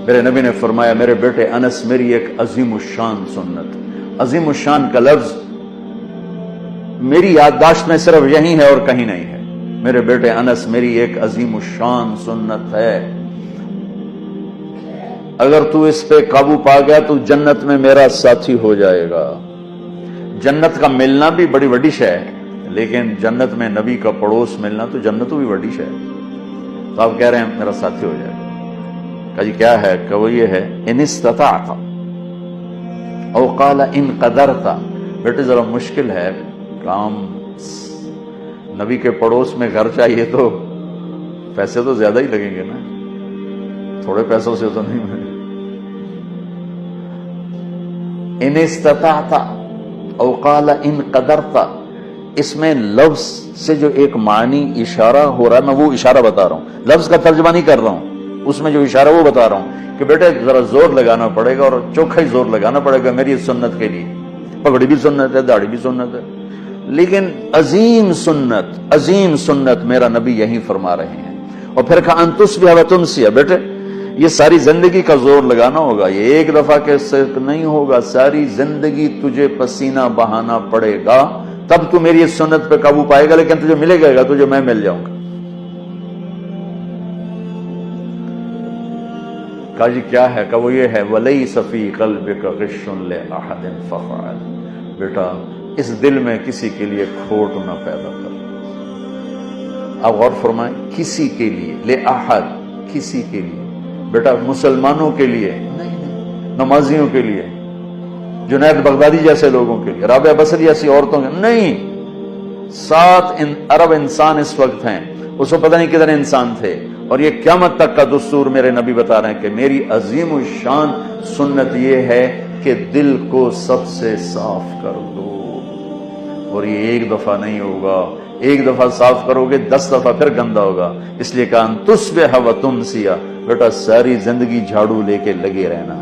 میرے نبی نے فرمایا میرے بیٹے انس میری ایک عظیم الشان سنت، عظیم الشان کا لفظ میری یادداشت میں صرف یہی ہے اور کہیں نہیں ہے، میرے بیٹے انس میری ایک عظیم الشان سنت ہے، اگر تو اس پہ قابو پا گیا تو جنت میں میرا ساتھی ہو جائے گا۔ جنت کا ملنا بھی بڑی وڈی شے ہے، لیکن جنت میں نبی کا پڑوس ملنا تو جنتوں بھی بڑی شے ہے۔ تو آپ کہہ رہے ہیں میرا ساتھی ہو جائے گا، کہا جی کیا ہے؟ کہ وہ یہ ہے ان استطاعت او قال ان قدرت، بیٹے ذرا مشکل ہے کام، نبی کے پڑوس میں گھر چاہیے تو پیسے تو زیادہ ہی لگیں گے نا، تھوڑے پیسوں سے تو نہیں ملے۔ ان استطاعت او قال ان قدرت، اس میں لفظ سے جو ایک معنی اشارہ ہو رہا ہے، میں وہ اشارہ بتا رہا ہوں، لفظ کا ترجمہ نہیں کر رہا ہوں، اس میں جو اشارہ وہ بتا رہا ہوں کہ بیٹے ذرا زور لگانا پڑے گا اور چوکھا ہی زور لگانا پڑے گا میری سنت کے لیے۔ پگڑی بھی سنت ہے، داڑھی بھی سنت ہے، لیکن عظیم سنت میرا نبی یہی فرما رہے ہیں۔ اور پھر کہا انتصبح وتمسی، بیٹے یہ ساری زندگی کا زور لگانا ہوگا، یہ ایک دفعہ کے سے نہیں ہوگا، ساری زندگی تجھے پسینہ بہانا پڑے گا، تب تو میری اس سنت پہ قابو پائے گا، لیکن تجھے ملے گا تجھے میں مل جاؤں گا۔ کہا جی کیا ہے؟ کہ وہ یہ ہے وَلَيْسَ فِي قَلْبِكَ غِشٌّ لِأَحَدٍ فَفْعَلْ، بیٹا اس دل میں کسی کے لیے کھوٹ نہ پیدا کر۔ آپ غور فرمائیں، کسی کے لیے، لِأَحَدٍ، کسی کے لیے، بیٹا مسلمانوں کے لیے نہیں، نمازیوں کے لیے، جنید بغدادی جیسے لوگوں کے لیے، رابعہ بصری جیسی عورتوں کے نہیں، 7 ارب انسان اس وقت ہیں، اس کو پتہ نہیں کتنے انسان تھے، اور یہ قیامت تک کا دستور میرے نبی بتا رہے ہیں کہ میری عظیم الشان سنت یہ ہے کہ دل کو سب سے صاف کر دو، اور یہ ایک دفعہ نہیں ہوگا، ایک دفعہ صاف کرو گے 10 دفعہ پھر گندا ہوگا، اس لیے کہا تصبح وتمسی، بیٹا ساری زندگی جھاڑو لے کے لگے رہنا۔